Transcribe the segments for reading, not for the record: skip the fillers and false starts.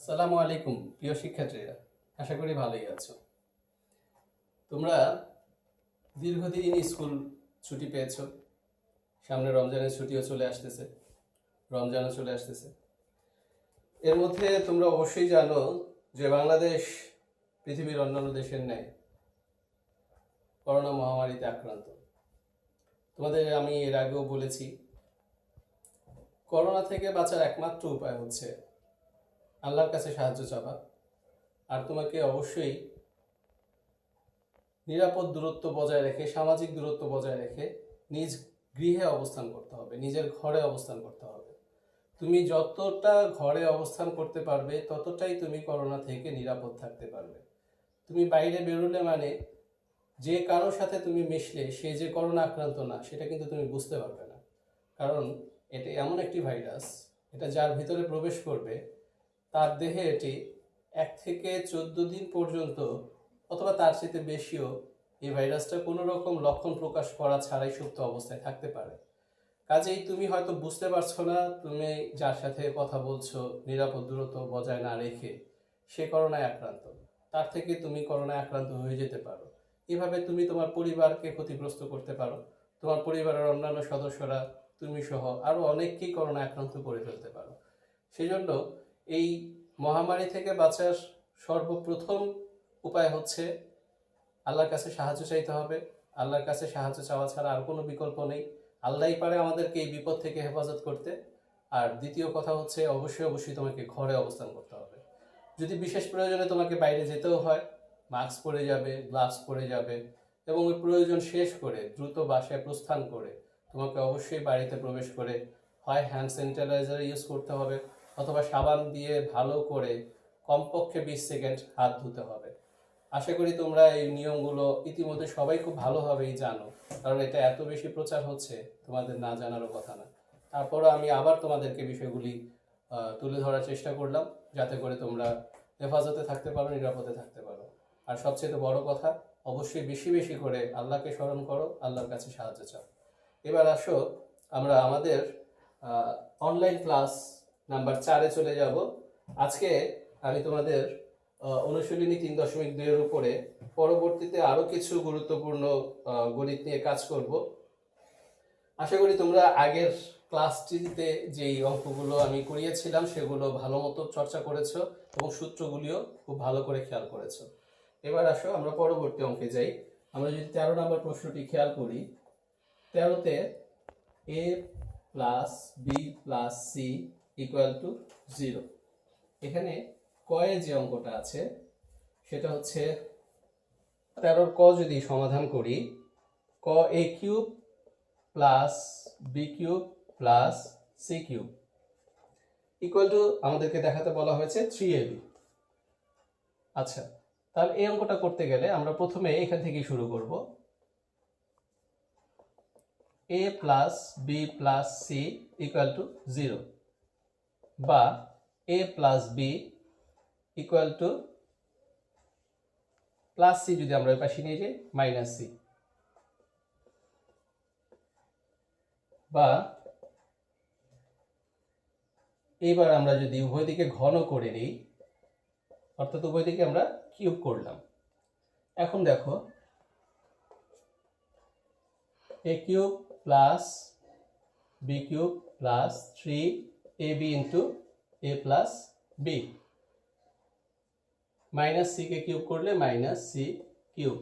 আসসালামু আলাইকুম প্রিয় শিক্ষার্থীরা, আশা করি ভালোই আছো। তোমরা দীর্ঘদিন স্কুল ছুটি পেয়েছো, সামনে রমজানের ছুটিও চলে আসতেছে, রমজানও চলে আসতেছে। এর মধ্যে তোমরা অবশ্যই জানো যে বাংলাদেশ পৃথিবীর অন্যান্য দেশের ন্যায় করোনা মহামারীতে আক্রান্ত। তোমাদের আমি এর আগেও বলেছি, করোনা থেকে বাঁচার একমাত্র উপায় হচ্ছে আল্লাহর কাছে সাহায্য চাওয়া। আর তোমাকে অবশ্যই নিরাপদ দূরত্ব বজায় রেখে, সামাজিক দূরত্ব বজায় রেখে নিজ গৃহে অবস্থান করতে হবে, নিজের ঘরে অবস্থান করতে হবে। তুমি যতটা ঘরে অবস্থান করতে পারবে ততটাই তুমি করোনা থেকে নিরাপদ থাকতে পারবে। তুমি বাইরে বেরোলে মানে যে কারোর সাথে তুমি মিশলে সে যে করোনা আক্রান্ত না সেটা কিন্তু তুমি বুঝতে পারবে না। কারণ এটা এমন একটি ভাইরাস, এটা যার ভিতরে প্রবেশ করবে তার দেহে এটি 1 থেকে 14 দিন পর্যন্ত অথবা তার চেয়ে বেশিও এই ভাইরাসটা কোনো রকম লক্ষণ প্রকাশ করা ছাড়াই সুপ্ত অবস্থায় থাকতে পারে। কাজেই তুমি হয়তো বুঝতে পারছো না, তুমি যার সাথে কথা বলছো নিরাপদ দূরত্ব বজায় না রেখে সে করোনায় আক্রান্ত, তার থেকে তুমি করোনায় আক্রান্ত হয়ে যেতে পারো। এভাবে তুমি তোমার পরিবারকে ক্ষতিগ্রস্ত করতে পারো, তোমার পরিবারের অন্যান্য সদস্যরা, তুমি সহ আরও অনেককেই করোনায় আক্রান্ত করে ফেলতে পারো। সেজন্য এই মহামারী থেকে বাঁচার সর্বপ্রথম উপায় হচ্ছে আল্লাহর কাছে সাহায্য চাইতে হবে। আল্লাহর কাছে সাহায্য চাওয়া ছাড়া আর কোনো বিকল্প নেই। আল্লাহই পারে আমাদেরকে এই বিপদ থেকে হেফাজত করতে। আর দ্বিতীয় কথা হচ্ছে অবশ্যই তোমাকে ঘরে অবস্থান করতে হবে। যদি বিশেষ প্রয়োজনে তোমাকে বাইরে যেতেও হয়, মাস্ক পরে যাবে, গ্লাভস পরে যাবে এবং ওই প্রয়োজন শেষ করে দ্রুত বাসায় প্রস্থান করে তোমাকে অবশ্যই বাড়িতে প্রবেশ করে হয় হ্যান্ড স্যানিটাইজার ইউজ করতে হবে অথবা সাবান দিয়ে ভালো করে কমপক্ষে 20 সেকেন্ড হাত ধুতে হবে। আশা করি তোমরা এই নিয়মগুলো ইতিমধ্যে সবাই খুব ভালোভাবেই জানো, কারণ এটা এত বেশি প্রচার হচ্ছে, তোমাদের না জানারও কথা না। তারপরও আমি আবার তোমাদেরকে বিষয়গুলি তুলে ধরার চেষ্টা করলাম, যাতে করে তোমরা হেফাজতে থাকতে পারো, নিরাপদে থাকতে পারো। আর সবচেয়ে বড় কথা, অবশ্যই বেশি বেশি করে আল্লাহকে স্মরণ করো, আল্লাহর কাছে সাহায্য চাও। এবার আসো আমরা আমাদের অনলাইন ক্লাস নাম্বার 4-এ চলে যাব। আজকে আমি তোমাদের অনুশীলনী 3.2 এর উপরে পরবর্তীতে আরো কিছু গুরুত্বপূর্ণ গণিত নিয়ে কাজ করব। আশা করি তোমরা আগের ক্লাসটিতে যেই অঙ্কগুলো আমি করিয়েছিলাম সেগুলো ভালো মতো চর্চা করেছো এবং সূত্রগুলিও খুব ভালো করে খেয়াল করেছো। এবার আসো আমরা পরবর্তী অঙ্কে যাই। আমরা যদি 13 নম্বর প্রশ্নটি খেয়াল করি, 13তে a plus B plus C equal to 0। এখানে কয়ে যে অঙ্কটা আছে সেটা হচ্ছে 13 ক যদি সমাধান করি, ক a cube plus B cube plus C cube equal to আমাদেরকে দেখাতে বলা হয়েছে 3ab। আচ্ছা, তাহলে এই অঙ্কটা করতে গেলে আমরা প্রথমে এখান থেকেই শুরু করব। a plus B plus C equal to 0 বা a plus B equal to plus C, যদি আমরা এই পাশে নিয়ে যাই মাইনাস সি, বা এইবার আমরা যদি উভয় দিকে ঘন করে নিই, অর্থাৎ উভয় দিকে আমরা কিউব করলাম। এখন দেখো a cube plus B cube plus 3ab into a plus b, minus C কে কিউব করলে minus C cube,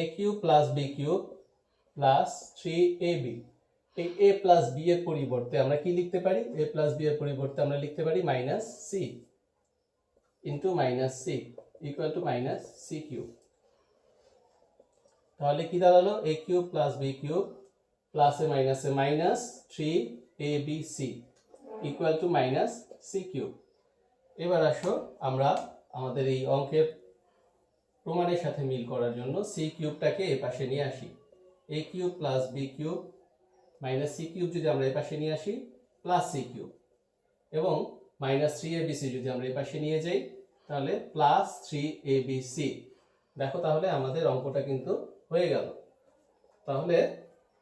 a cube plus B cube plus 3ab। এই a প্লাস বি এর পরিবর্তে আমরা কি লিখতে পারি? a প্লাস বি এর পরিবর্তে আমরা লিখতে পারি minus C into minus C equal to minus C cube. তাহলে কি দাঁড়ালো? a cube plus B cube প্লাসে মাইনাসে minus 3abc equal to minus C cube. এবার আসো আমরা আমাদের এই অঙ্কের প্রমাণের সাথে মিল করার জন্য সি কিউবটাকে এ পাশে নিয়ে আসি। a cube plus B cube minus C cube যদি আমরা এই পাশে নিয়ে আসি প্লাস সি কিউব, এবং মাইনাস 3abc যদি আমরা এই পাশে নিয়ে যাই তাহলে প্লাস 3abc। দেখো তাহলে আমাদের অঙ্কটা কিন্তু হয়ে গেল। তাহলে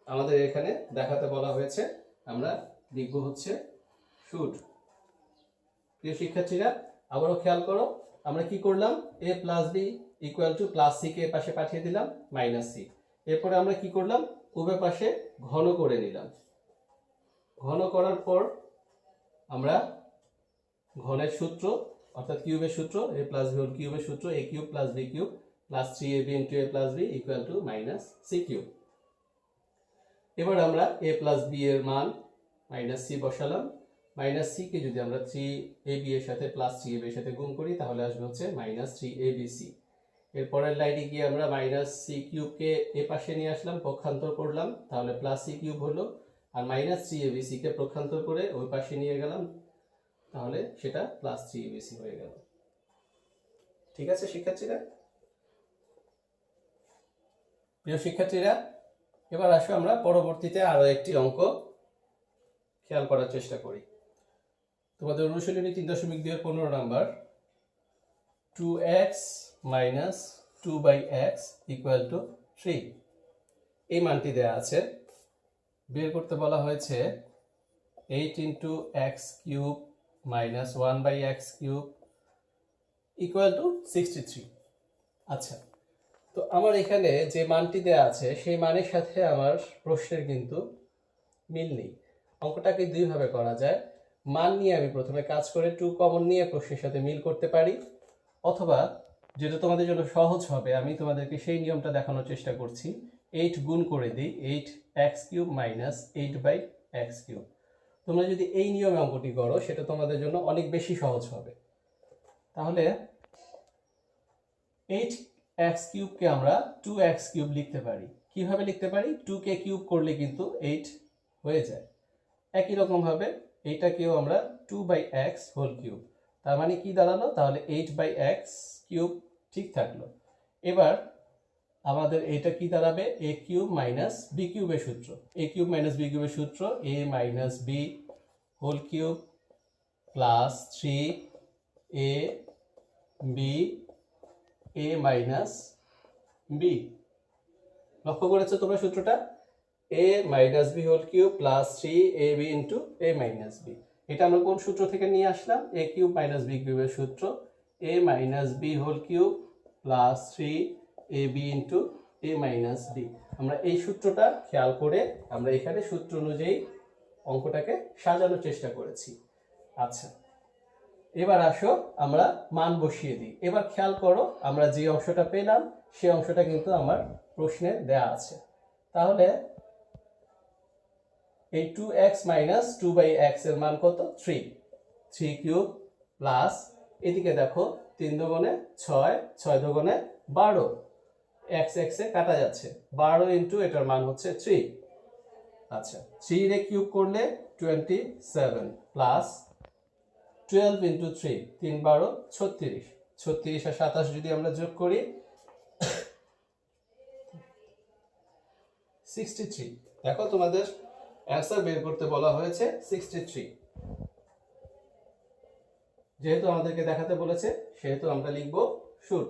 আমাদের এখানে দেখাতে বলা হয়েছে, আমরা লিখব হচ্ছে শুড প্রিয় শিক্ষার্থীরা আবারও খেয়াল করো, আমরা কি করলাম, a plus B equal to plus c কে পাশে পাঠিয়ে দিলাম মাইনাস সি। এরপরে আমরা কি করলাম, উভয় পাশে ঘন করে নিলাম। ঘন করার পর আমরা ঘনের সূত্র অর্থাৎ কিউবের সূত্র, a প্লাস বি হোল কিউবের সূত্র, a cube plus B cube plus 3ab into a plus B equal to minus C cube. এবার আমরা a প্লাস বি এর মান মাইনাস সি বসালাম। মাইনাস সি কে যদি আমরা 3ab এর সাথে প্লাস 3ab এর সাথে গুণ করি তাহলে আসবে হচ্ছে মাইনাস 3abc। এরপরের লাইনে গিয়ে আমরা মাইনাস সি কিউবকে এ পাশে নিয়ে আসলাম, পক্ষান্তর করলাম, তাহলে প্লাস সি কিউব হলো। আর মাইনাস 3abc কে পক্ষান্তর করে ওই পাশে নিয়ে গেলাম, তাহলে সেটা প্লাস 3abc হয়ে গেল। ঠিক আছে শিক্ষার্থীরা? প্রিয় শিক্ষার্থীরা এবার আসো আমরা পরবর্তীতে আরো একটি অঙ্ক খেয়াল করার চেষ্টা করি। তোমাদের অনুশীলনী 3.2 number 2x minus 2/x equal to 3 এই মানটি দেওয়া আছে। বের করতে বলা হয়েছে 8 into x cube minus 1/x cube equal two 63। আচ্ছা, তো আমার এখানে যে মানটি দেওয়া আছে সেই মানের সাথে আমার প্রশ্নের কিন্তু মিল নেই। অঙ্কটাকে দুইভাবে করা যায়। মান নিয়ে আমি প্রথমে কাজ করে 2 কমন নিয়ে প্রশ্নের সাথে মিল করতে পারি, অথবা যেটা তোমাদের জন্য সহজ হবে আমি তোমাদেরকে সেই নিয়মটা দেখানোর চেষ্টা করছি। 8 গুণ করে দিই 8x cube minus 8/x cube. তোমরা যদি এই নিয়মে অঙ্কটি করো সেটা তোমাদের জন্য অনেক বেশি সহজ হবে। তাহলে 8x কিউবকে আমরা 2x কিউব লিখতে পারি। কিভাবে লিখতে পারি? 2 কে কিউব করলে কিন্তু 8 হয়ে যায়। একই রকম ভাবে এটাকেও আমরা 2/x হোল কিউব, তার মানে কি দাঁড়ালো, তাহলে 8/x কিউব ঠিক থাকলো। এবার আমাদের এটা কি দাঁড়াবে, a কিউব মাইনাস b কিউবের সূত্র। a কিউব মাইনাস b কিউবের সূত্র a minus b whole cube plus 3ab a minus b। লক্ষ্য করেছো তোমরা সূত্রটা, a minus b whole cube plus 3ab into a minus b। এটা আমরা কোন সূত্র থেকে নিয়ে আসলাম? a কিউব মাইনাস b কিউবের সূত্র, a minus b whole cube plus 3ab into a minus b। আমরা এই সূত্রটা খেয়াল করে আমরা এখানে সূত্র অনুযায়ী অঙ্কটাকে সাজানোর চেষ্টা করেছি। আচ্ছা, এবার আসো আমরা মান বসিয়ে দিই। এবার খেয়াল করো, আমরা যে অংশটা পেলাম সেই অংশটা কিন্তু আমার প্রশ্নে দেয়া আছে। তাহলে এই 2x মাইনাস 2/x এর মান কত? 3 কিউব প্লাস এদিকে দেখো 3 দুগুণে 6, 6 দুগুণে 12, x এ কাটা যাচ্ছে, 12 ইন্টু এটার মান হচ্ছে 3। আচ্ছা, 3 রে কিউব করলে 27 প্লাস 12 ইন্টু 3, 3 12 36, 36 আর 27 যদি আমরা যোগ করি 63। দেখো তোমাদের অ্যান্সার বের করতে বলা হয়েছে 63। যেহেতু আমাদেরকে দেখাতে বলেছে সেহেতু আমরা লিখব শুড।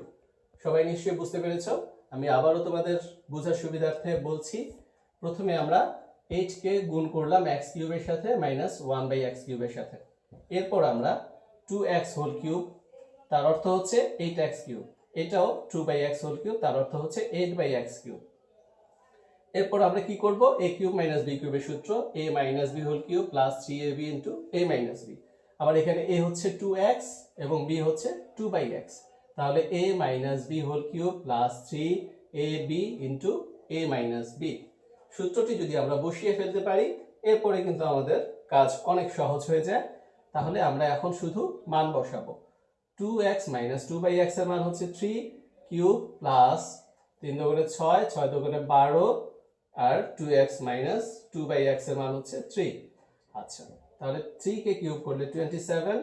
সবাই নিশ্চয়ই বুঝতে পেরেছো। আমি আবারও তোমাদের বোঝার সুবিধার্থে বলছি। প্রথমে আমরা 8 কে গুণ করলাম x কিউবের সাথে মাইনাস 1/x কিউবের সাথে। এরপর আমরা 2x হোল কিউব, তার অর্থ হচ্ছে 8x কিউব। এটাও 2/x হোল কিউব, তার অর্থ হচ্ছে 8/x কিউব। এরপর আমরা কি করব, a কিউব মাইনাস b কিউবের সূত্র, a minus b whole cube plus 3ab into a minus b। আবার এখানে a হচ্ছে 2x এবং b হচ্ছে 2/x, তাহলে a minus b whole cube plus 3ab into a minus b। সূত্রটি যদি আমরা বসিয়ে ফেলতে পারি এরপরে কিন্তু আমাদের কাজ অনেক সহজ হয়ে যায়। তাহলে আমরা এখন শুধু মান বসাবো। 2x মাইনাস 2/x এর মান হচ্ছে 3 কিউব প্লাস 3 দুগুণে 6, 6 দুগুণে 12 আর 2x মাইনাস 2/x এর মান হচ্ছে 3। আচ্ছা, তাহলে 3 কে কিউব করলে 27,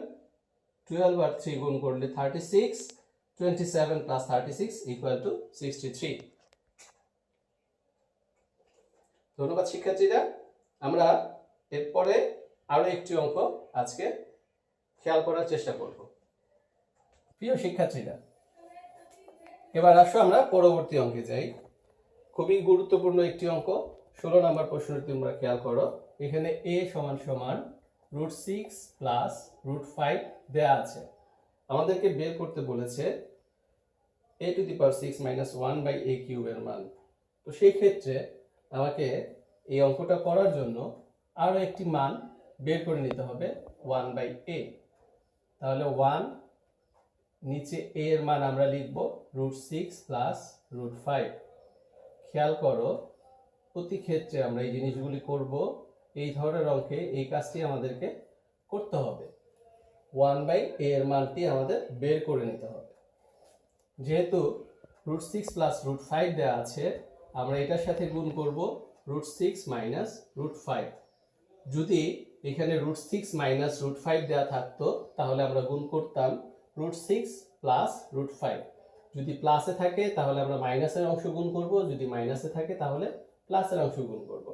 12 আর 3 গুণ করলে 36, 27 প্লাস 36 ইকুয়াল টু 63। ধন্যবাদ শিক্ষার্থীরা। আমরা এরপরে আরো একটি অঙ্ক আজকে খেয়াল করার চেষ্টা করব। প্রিয় শিক্ষার্থীরা এবার আসো আমরা পরবর্তী অঙ্কে যাই। খুবই গুরুত্বপূর্ণ একটি অঙ্ক, 16 নম্বর প্রশ্নটি তোমরা খেয়াল করো। এখানে a সমান সমান √6 প্লাস √5 দেয়া আছে। আমাদেরকে বের করতে বলেছে a⁶ - 1/a³ এর মান। তো সেই ক্ষেত্রে আমাকে এই অঙ্কটা করার জন্য আরো একটি মান বের করে নিতে হবে 1/a। তাহলে 1 নিচে a এর মান আমরা লিখব √6 প্লাস √5। খেয়াল করো প্রতি ক্ষেত্রে আমরা এই জিনিসগুলি করব, এই ধরনের অঙ্কে এই কাজটি আমাদেরকে করতে হবে। 1/a এর মানটি আমাদের বের করে নিতে হবে। যেহেতু √6 প্লাস √5 দেওয়া আছে, আমরা এটার সাথে গুণ করব √6 মাইনাস √5। যদি এখানে √6 মাইনাস √5 দেওয়া থাকতো তাহলে আমরা গুণ করতাম √6 প্লাস √5। যদি প্লাসে থাকে তাহলে আমরা মাইনাসের অংশ গুণ করব, যদি মাইনাসে থাকে তাহলে প্লাসের অংশ গুণ করব।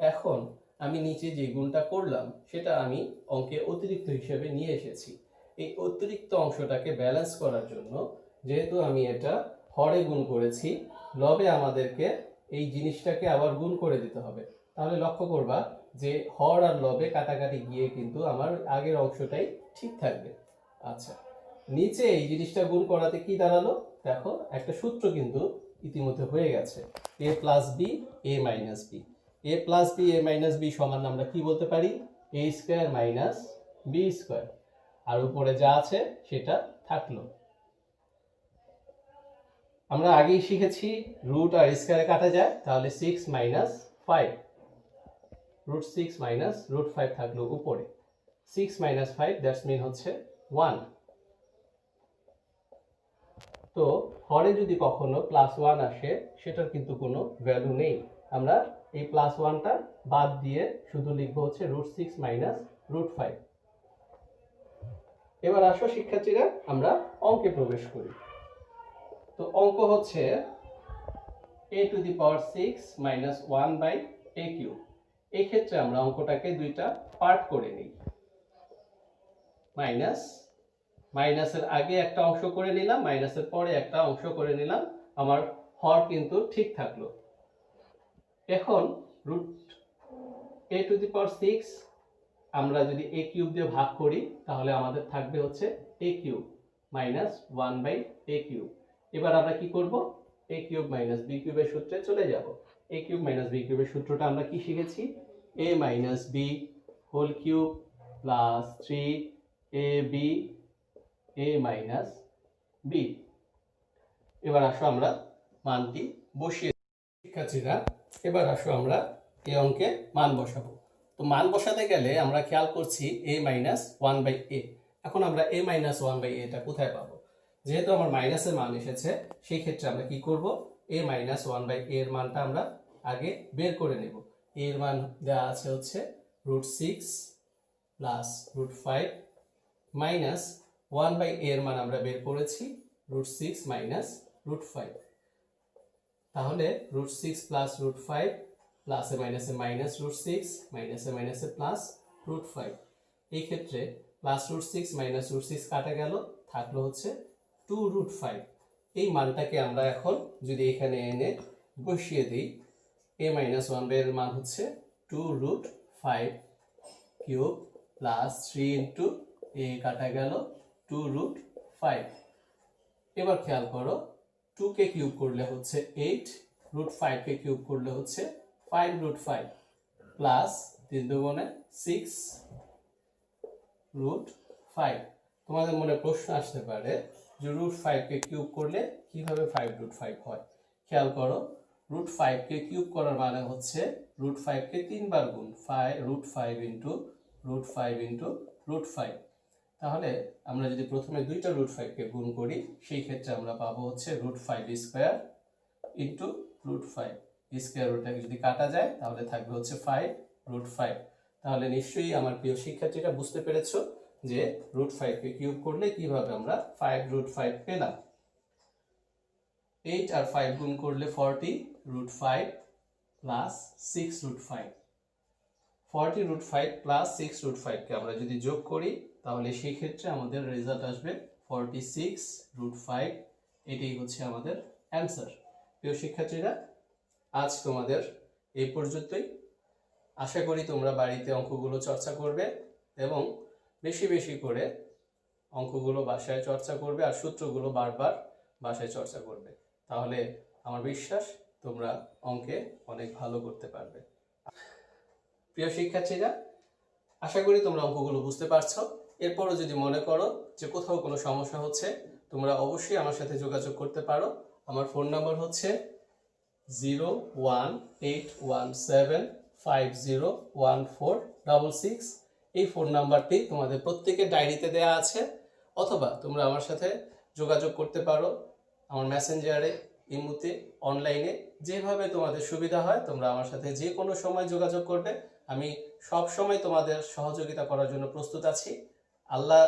এখন আমি নিচে যে গুণটা করলাম সেটা আমি অঙ্কে অতিরিক্ত হিসেবে নিয়ে এসেছি। এই অতিরিক্ত অংশটাকে ব্যালেন্স করার জন্য, যেহেতু আমি এটা হরে গুণ করেছি, লবে আমাদেরকে এই জিনিসটাকে আবার গুণ করে দিতে হবে। তাহলে লক্ষ্য করবা যে হর আর লবে কাটাকাটি গিয়ে কিন্তু আমার আগের অংশটাই ঠিক থাকবে। আচ্ছা, নিচে এই জিনিসটা গুণ করাতে কি দাঁড়ালো দেখো, একটা সূত্র কিন্তু ইতিমধ্যে হয়ে গেছে, a plus b a minus b. a plus b a minus b সমান আমরা কি বলতে পারি, a square minus b square. আর উপরে যা আছে সেটা থাকলো। আমরা আগেই শিখেছি রুট আর স্কয়ারে কাটা যায়, তাহলে 6 মাইনাস 5, √6 মাইনাস √5 থাকলো উপরে। 6 মাইনাস 5 দ্যাটস মিন হচ্ছে 1। তো হরে যদি কখনো +1 আসে সেটার কিন্তু কোনো ভ্যালু নেই, আমরা এই +1টা বাদ দিয়ে শুধু লিখবো হচ্ছে √6 মাইনাস √5। এবার আসো শিক্ষার্থীরা আমরা অঙ্কে প্রবেশ করি। তো অঙ্ক হচ্ছে a⁶ - 1/a³। এই ক্ষেত্রে আমরা অঙ্কটাকে দুইটা পার্ট করে নিই। মাইনাসের আগে একটা অংশ করে নিলাম, মাইনাসের পরে একটা অংশ করে নিলাম, আমার হর কিন্তু ঠিক থাকলো। এখন a⁶ আমরা যদি a³ দিয়ে ভাগ করি তাহলে আমাদের থাকবে হচ্ছে a³ মাইনাস 1/a³। এবার আমরা কি করব, a³ মাইনাস b³ এর সূত্রে চলে যাব। a³ মাইনাস b³ এর সূত্রটা আমরা কি শিখেছি, a minus b whole cube plus 3ab a minus b। এবার আসো আমরা মানটি বসিয়ে, শিক্ষার্থীরা এবার আসো আমরা এই অঙ্কে মান বসাবো। তো মান বসাতে গেলে আমরা খেয়াল করছি a মাইনাস 1/a। এখন আমরা a মাইনাস 1/a টা কোথায় পাবো, যেহেতু আমার মাইনাসের মান এসেছে সেই ক্ষেত্রে আমরা কি করব, a মাইনাস 1/a এর মানটা আমরা আগে বের করে নেব। এর মান দেওয়া আছে হচ্ছে √6 প্লাস √5 মাইনাস 1/a এর মান আমরা বের করেছি √6 মাইনাস √5। তাহলে √6 প্লাস √5 প্লাসে মাইনাসে মাইনাস √6, মাইনাসে মাইনাসে প্লাস √5। এই ক্ষেত্রে প্লাস √6 মাইনাস √6 কাটা গেল, থাকলো হচ্ছে 2√5। এই মানটাকে আমরা এখন যদি এখানে এনে বসিয়ে দিই, a মাইনাস 1/a এর মান হচ্ছে 2√5 কিউব প্লাস 3 ইন্টু a কাটা গেল 2√5। এবার খেয়াল করো 2 কে কিউব করলে হচ্ছে 8, √5 কে কিউব করলে হচ্ছে 5√5 প্লাস 3 দুগুণে 6√5। তোমাদের মনে প্রশ্ন আসতে পারে যে √5 কে কিউব করলে কিভাবে 5√5 হয়। খেয়াল করো √5 কে কিউব করার মানে হচ্ছে √5 কে 3 বার গুণ, √5 ইন্টু √5 ইন্টু √5। তাহলে আমরা যদি প্রথমে দুইটা √5 কে গুণ করি সেই ক্ষেত্রে আমরা পাবো হচ্ছে √5 স্কয়ার ইন্টু √5 স্কয়ার রুটটাকে যদি কাটা যায় তাহলে থাকবে হচ্ছে 5√5। তাহলে নিশ্চয়ই আমার প্রিয় শিক্ষার্থীরা বুঝতে পেরেছো যে √5 কে কিউব করলে কিভাবে আমরা 5√5 পেলাম। 8 আর 5 গুণ করলে 40√5 প্লাস 6√5। 40√5 প্লাস 6√5 কে আমরা যদি যোগ করি তাহলে সেই ক্ষেত্রে আমাদের রেজাল্ট আসবে 46√5। এটাই হচ্ছে আমাদের অ্যান্সার। প্রিয় শিক্ষার্থীরা আজ তোমাদের এই পর্যন্তই। আশা করি তোমরা বাড়িতে অঙ্কগুলো চর্চা করবে। এবং বেশি বেশি করে অঙ্কগুলো বাসায় চর্চা করবে আর সূত্রগুলো বারবার বাসায় চর্চা করবে। তাহলে আমার বিশ্বাস তোমরা অঙ্কে অনেক ভালো করতে পারবে। প্রিয় শিক্ষার্থীরা, আশা করি তোমরা অঙ্কগুলো বুঝতে পারছো। এরপরও যদি মনে করো যে কোথাও কোনো সমস্যা হচ্ছে, তোমরা অবশ্যই আমার সাথে যোগাযোগ করতে পারো। আমার ফোন নাম্বার হচ্ছে 01817501466। এই ফোন নাম্বারটি তোমাদের প্রত্যেকের ডায়েরিতে দেওয়া আছে, অথবা তোমরা আমার সাথে যোগাযোগ করতে পারো আমার মেসেঞ্জারে, ইমুতে, অনলাইনে, যেভাবে তোমাদের সুবিধা হয় তোমরা আমার সাথে যে কোনো সময় যোগাযোগ করবে। আমি সব সময় তোমাদের সহযোগিতা করার জন্য প্রস্তুত আছি। আল্লাহ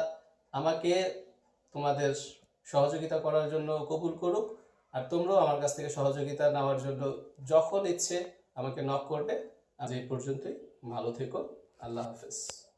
আমাকে তোমাদের সহযোগিতা করার জন্য কবুল করুক, আর তোমরাও আমার কাছ থেকে সহযোগিতা নেওয়ার জন্য যখন ইচ্ছে আমাকে নক করবে। আজ এই পর্যন্তই, ভালো থেকো, আল্লাহ হাফেজ।